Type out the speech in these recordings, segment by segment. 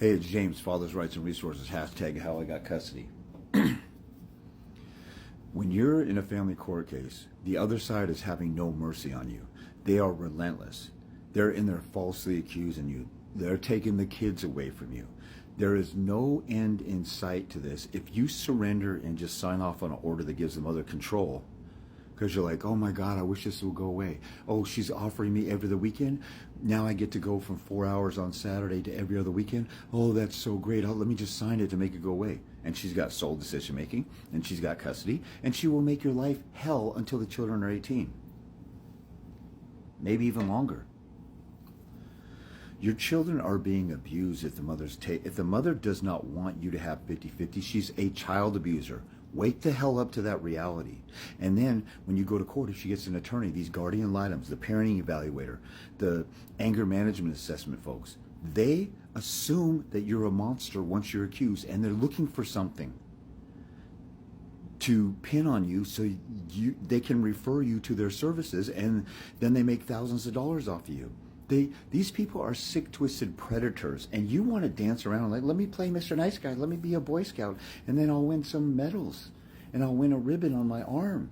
Hey, it's James, Father's Rights and Resources, hashtag how I got custody. When you're in a family court case, the other side is having no mercy on you. They are relentless. They're in there falsely accusing you. They're taking the kids away from you. There is no end in sight to this. If you surrender and just sign off on an order that gives the mother control, because you're like, oh my God, I wish this would go away. Oh, she's offering me every other weekend. Now I get to go from 4 hours on Saturday to every other weekend. Oh, that's so great. Let me just sign it to make it go away. And she's got sole decision making, and she's got custody, and she will make your life hell until the children are 18. Maybe even longer. Your children are being abused if the mother does not want you to have 50-50, she's a child abuser. Wake the hell up to that reality. And then when you go to court, if she gets an attorney, these guardian items, the parenting evaluator, the anger management assessment folks, they assume that you're a monster once you're accused, and they're looking for something to pin on you so they can refer you to their services, and then they make thousands of dollars off of you. These people are sick, twisted predators, and you want to dance around like, let me play Mr. Nice Guy, let me be a Boy Scout, and then I'll win some medals, and I'll win a ribbon on my arm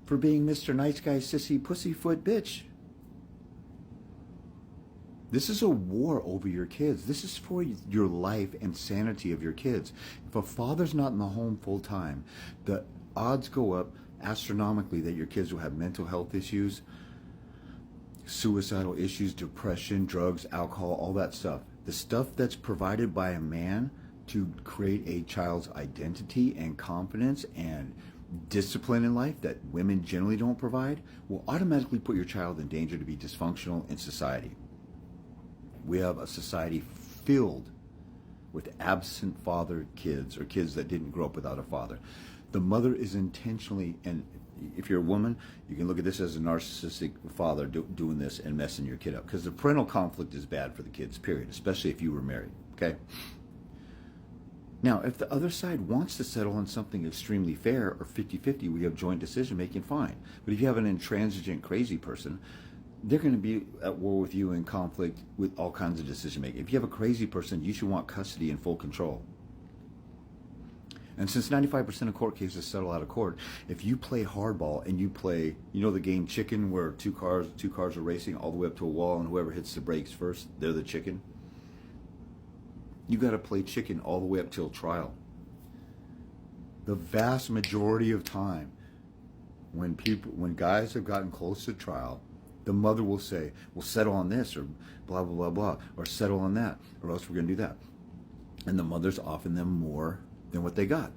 for being Mr. Nice Guy, sissy, pussyfoot bitch. This is a war over your kids. This is for your life and sanity of your kids. If a father's not in the home full time, the odds go up astronomically that your kids will have mental health issues, suicidal issues, depression, drugs, alcohol, all that stuff. The stuff that's provided by a man to create a child's identity and confidence and discipline in life that women generally don't provide will automatically put your child in danger to be dysfunctional in society. We have a society filled with absent father kids, or kids that didn't grow up without a father. The mother is intentionally, and if you're a woman, you can look at this as a narcissistic father doing this and messing your kid up, because the parental conflict is bad for the kids, period, especially if you were married, okay? Now, if the other side wants to settle on something extremely fair, or 50-50, we have joint decision making, fine. But if you have an intransigent, crazy person, they're going to be at war with you in conflict with all kinds of decision making. If you have a crazy person, you should want custody and full control. And since 95% of court cases settle out of court, if you play hardball and you play, you know the game chicken, where two cars are racing all the way up to a wall, and whoever hits the brakes first, they're the chicken. You got to play chicken all the way up till trial. The vast majority of time, when guys have gotten close to trial, the mother will say, we'll settle on this, or blah, blah, blah, blah, or settle on that, or else we're going to do that. And the mother's offering them more than what they got.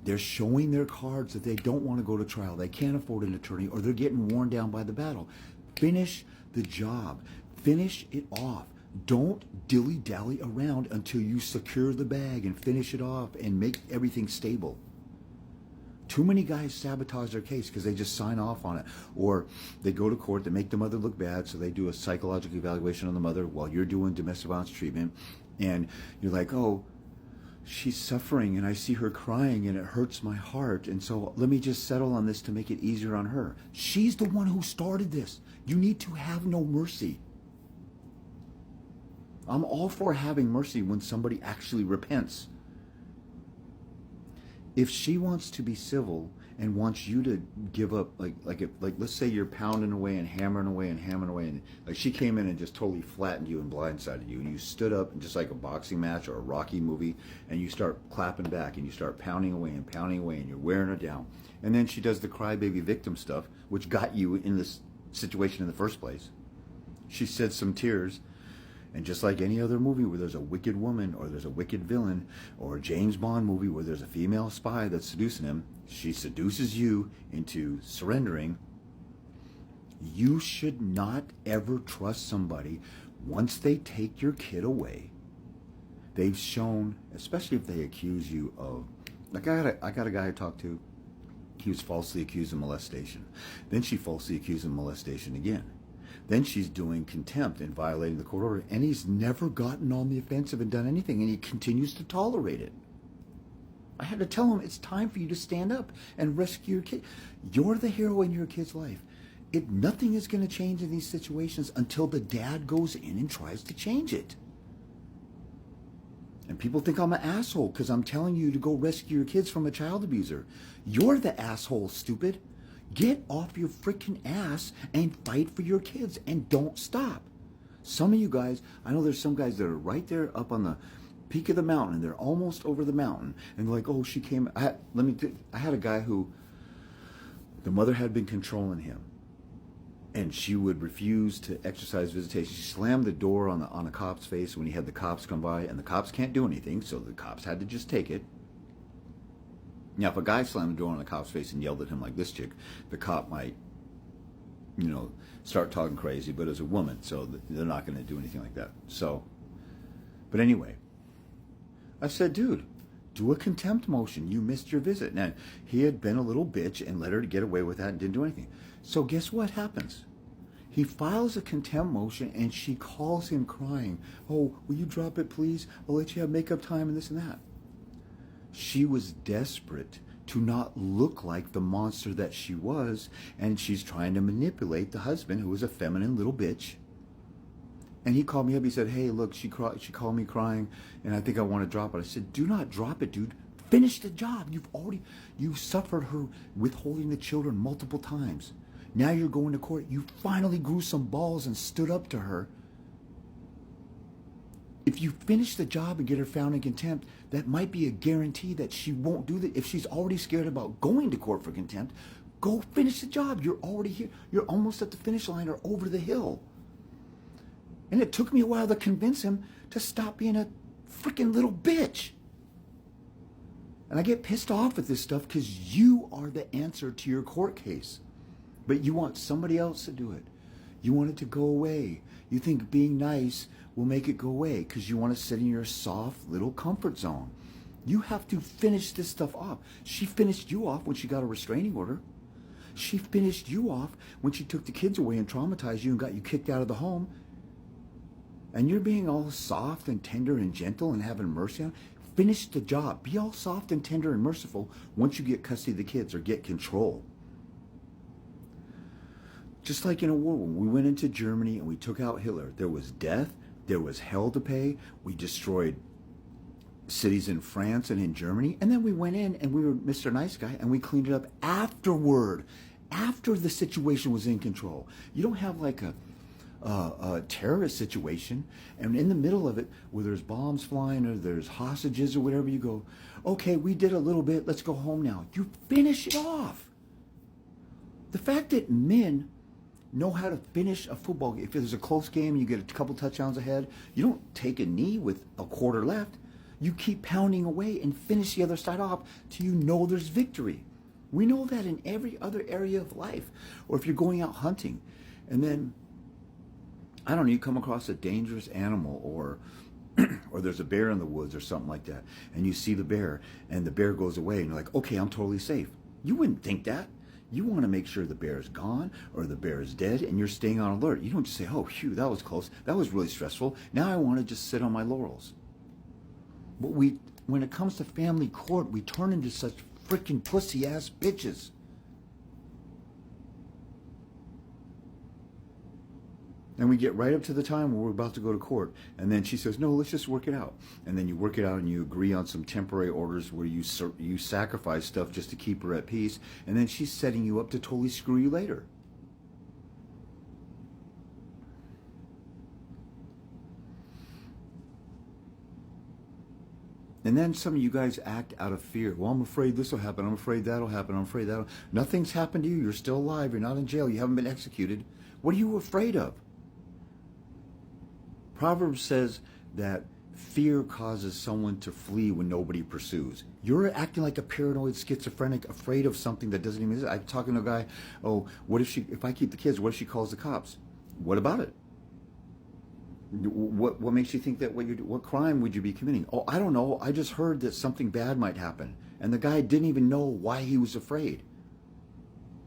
They're showing their cards that they don't want to go to trial. They can't afford an attorney, or they're getting worn down by the battle. Finish the job. Finish it off. Don't dilly-dally around until you secure the bag and finish it off and make everything stable. Too many guys sabotage their case because they just sign off on it. Or they go to court, they make the mother look bad, so they do a psychological evaluation on the mother while you're doing domestic violence treatment. And you're like, oh, she's suffering and I see her crying and it hurts my heart. And so let me just settle on this to make it easier on her. She's the one who started this. You need to have no mercy. I'm all for having mercy when somebody actually repents. If she wants to be civil and wants you to give up, like let's say you're pounding away and hammering away and hammering away, and like she came in and just totally flattened you and blindsided you, and you stood up, and just like a boxing match or a Rocky movie, and you start clapping back and you start pounding away, and you're wearing her down, and then she does the crybaby victim stuff, which got you in this situation in the first place. She shed some tears. And just like any other movie where there's a wicked woman or there's a wicked villain, or a James Bond movie where there's a female spy that's seducing him, she seduces you into surrendering. You should not ever trust somebody once they take your kid away. They've shown, especially if they accuse you of, like I got a guy I talked to, he was falsely accused of molestation. Then she falsely accused him of molestation again. Then she's doing contempt and violating the court order, and he's never gotten on the offensive and done anything, and he continues to tolerate it. I had to tell him, it's time for you to stand up and rescue your kid. You're the hero in your kid's life. Nothing is going to change in these situations until the dad goes in and tries to change it. And people think I'm an asshole because I'm telling you to go rescue your kids from a child abuser. You're the asshole, stupid. Get off your freaking ass and fight for your kids and don't stop. Some of you guys, I know there's some guys that are right there up on the peak of the mountain and they're almost over the mountain and they're like, oh, she came. I had a guy who the mother had been controlling him and she would refuse to exercise visitation. She slammed the door on a cop's face when he had the cops come by, and the cops can't do anything, so the cops had to just take it. Now, if a guy slammed the door on a cop's face and yelled at him like this chick, the cop might, start talking crazy, but as a woman, so they're not going to do anything like that. So, but anyway, I said, dude, do a contempt motion. You missed your visit. Now, he had been a little bitch and let her get away with that and didn't do anything. So guess what happens? He files a contempt motion and she calls him crying. Oh, will you drop it, please? I'll let you have makeup time and this and that. She was desperate to not look like the monster that she was, and she's trying to manipulate the husband, who was a feminine little bitch. And he called me up. He said, hey, look, she called me crying, and I think I want to drop it. I said, do not drop it, dude. Finish the job. You suffered her withholding the children multiple times. Now you're going to court. You finally grew some balls and stood up to her. If you finish the job and get her found in contempt, that might be a guarantee that she won't do that. If she's already scared about going to court for contempt, go finish the job. You're already here. You're almost at the finish line or over the hill. And it took me a while to convince him to stop being a freaking little bitch. And I get pissed off at this stuff because you are the answer to your court case. But you want somebody else to do it. You want it to go away. You think being nice will make it go away because you want to sit in your soft little comfort zone. You have to finish this stuff off. She finished you off when she got a restraining order. She finished you off when she took the kids away and traumatized you and got you kicked out of the home. And you're being all soft and tender and gentle and having mercy on. Finish the job. Be all soft and tender and merciful once you get custody of the kids or get control. Just like in a war, when we went into Germany and we took out Hitler, there was death, there was hell to pay. We destroyed cities in France and in Germany. And then we went in and we were Mr. Nice Guy and we cleaned it up afterward, after the situation was in control. You don't have like a terrorist situation and in the middle of it where there's bombs flying or there's hostages or whatever, you go, okay, we did a little bit, let's go home now. You finish it off. The fact that men know how to finish a football game. If there's a close game, you get a couple touchdowns ahead, you don't take a knee with a quarter left. You keep pounding away and finish the other side off till you know there's victory. We know that in every other area of life. Or if you're going out hunting and then, I don't know, you come across a dangerous animal or there's a bear in the woods or something like that, and you see the bear and the bear goes away and you're like, okay, I'm totally safe. You wouldn't think that. You want to make sure the bear is gone or the bear is dead, and you're staying on alert. You don't just say, oh, phew, that was close. That was really stressful. Now I want to just sit on my laurels. But when it comes to family court, we turn into such freaking pussy-ass bitches. And we get right up to the time where we're about to go to court. And then she says, no, let's just work it out. And then you work it out and you agree on some temporary orders where you sacrifice stuff just to keep her at peace. And then she's setting you up to totally screw you later. And then some of you guys act out of fear. Well, I'm afraid this will happen. I'm afraid that'll happen. I'm afraid that'll. Nothing's happened to you. You're still alive. You're not in jail. You haven't been executed. What are you afraid of? Proverbs says that fear causes someone to flee when nobody pursues. You're acting like a paranoid schizophrenic, afraid of something that doesn't even exist. I'm talking to a guy, oh, what if I keep the kids, what if she calls the cops? What about it? What makes you think that what crime would you be committing? Oh, I don't know. I just heard that something bad might happen. And the guy didn't even know why he was afraid.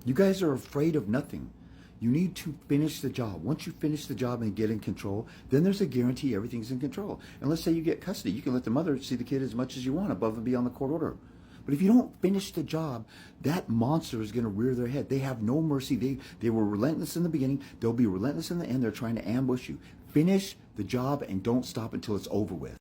You guys are afraid of nothing. You need to finish the job. Once you finish the job and get in control, then there's a guarantee everything's in control. And let's say you get custody. You can let the mother see the kid as much as you want above and beyond the court order. But if you don't finish the job, that monster is going to rear their head. They have no mercy. They were relentless in the beginning. They'll be relentless in the end. They're trying to ambush you. Finish the job and don't stop until it's over with.